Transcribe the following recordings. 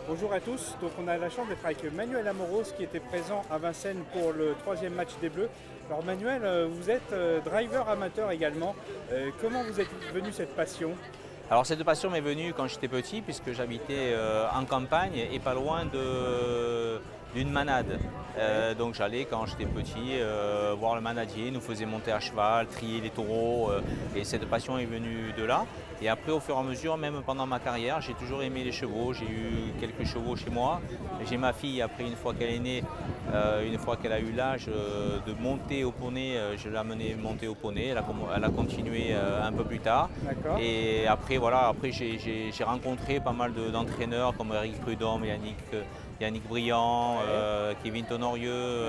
Bonjour à tous, donc on a la chance d'être avec Manuel Amoros qui était présent à Vincennes pour le troisième match des Bleus. Alors Manuel, vous êtes driver amateur également. Comment vous êtes venu cette passion? Alors cette passion m'est venue quand j'étais petit puisque j'habitais en campagne et pas loin d'une manade. Donc j'allais quand j'étais petit voir le manadier, il nous faisait monter à cheval, trier les taureaux et cette passion est venue de là. Et après au fur et à mesure, même pendant ma carrière, j'ai toujours aimé les chevaux, j'ai eu quelques chevaux chez moi. J'ai ma fille après une fois qu'elle est née, une fois qu'elle a eu l'âge de monter au poney, je l'ai amenée monter au poney, elle a continué un peu plus tard. Et après voilà, après j'ai rencontré pas mal d'entraîneurs comme Eric Prudhomme, Yannick Briand, Kevin Tonorieux,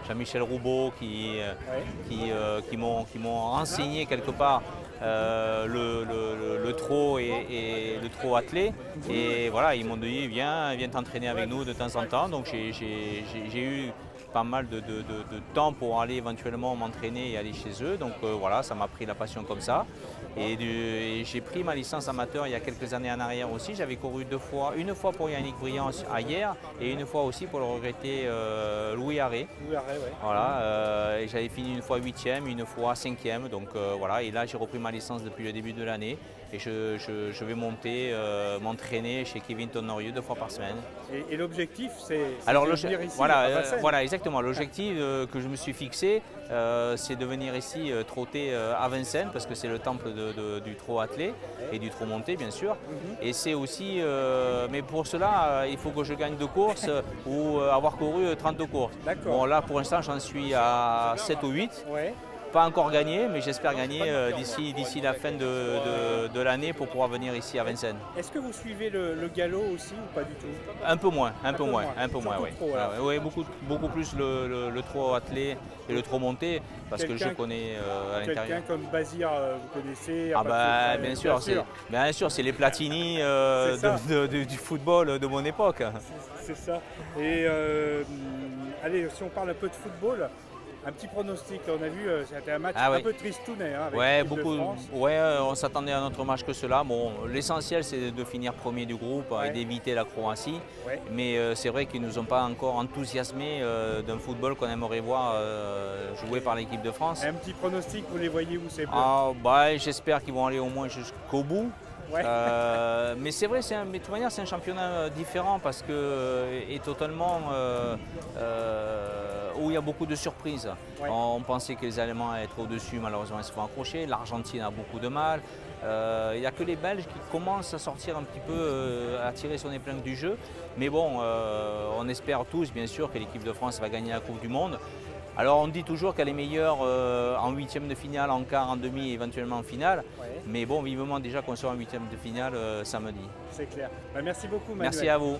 Jean-Michel Roubaud qui m'ont renseigné quelque part le trot et le trot attelé. Et voilà, ils m'ont dit viens t'entraîner avec nous de temps en temps. Donc j'ai eu pas mal de temps pour aller éventuellement m'entraîner et aller chez eux. Donc voilà, ça m'a pris la passion comme ça. Et j'ai pris ma licence amateur il y a quelques années en arrière aussi. J'avais couru deux fois, une fois pour Yannick Briand à Hyères et une fois aussi pour le regretté Louis Harré. Voilà, et j'avais fini une fois 8e, une fois 5e. Donc voilà, et là j'ai repris ma licence depuis le début de l'année et je vais monter, m'entraîner chez Kevin Tonorieux 2 fois par semaine. Et l'objectif, c'est de venir ici voilà, exactement. L'objectif que je me suis fixé, c'est de venir ici trotter à Vincennes parce que c'est le temple du trot attelé et du trot monté bien sûr. Et c'est aussi, mais pour cela, il faut que je gagne 2 courses ou avoir couru 32 courses. Bon là pour l'instant j'en suis à 7 ou 8. Pas encore gagné, mais j'espère gagner d'ici la fin de l'année pour pouvoir venir ici à Vincennes. Est-ce que vous suivez le galop aussi ou pas du tout? Un peu moins, oui. Oui, beaucoup plus le trot attelé et le trot monté, parce que je connais à l'intérieur. Quelqu'un comme Bazir, vous connaissez? Bien sûr, c'est les Platini du football de mon époque. C'est ça. Et allez, si on parle un peu de football, un petit pronostic, on a vu, c'était un match un peu tristounet avec l'équipe de France. On s'attendait à un autre match que cela. Bon, l'essentiel c'est de finir premier du groupe et d'éviter la Croatie. Mais c'est vrai qu'ils ne nous ont pas encore enthousiasmés d'un football qu'on aimerait voir joué par l'équipe de France. Un petit pronostic, vous les voyez où c'est? J'espère qu'ils vont aller au moins jusqu'au bout. Mais c'est vrai, de toute manière, c'est un championnat différent parce que est totalement où il y a beaucoup de surprises. On pensait que les Allemands allaient être au-dessus, malheureusement ils se font accrocher. L'Argentine a beaucoup de mal. Il n'y a que les Belges qui commencent à sortir un petit peu, à tirer son épingle du jeu. Mais bon, on espère tous bien sûr que l'équipe de France va gagner la Coupe du Monde. Alors on dit toujours qu'elle est meilleure en 8e de finale, en quart, en demi et éventuellement en finale. Mais bon, vivement déjà qu'on soit en 8e de finale samedi. C'est clair. Merci beaucoup Manuel. Merci à vous.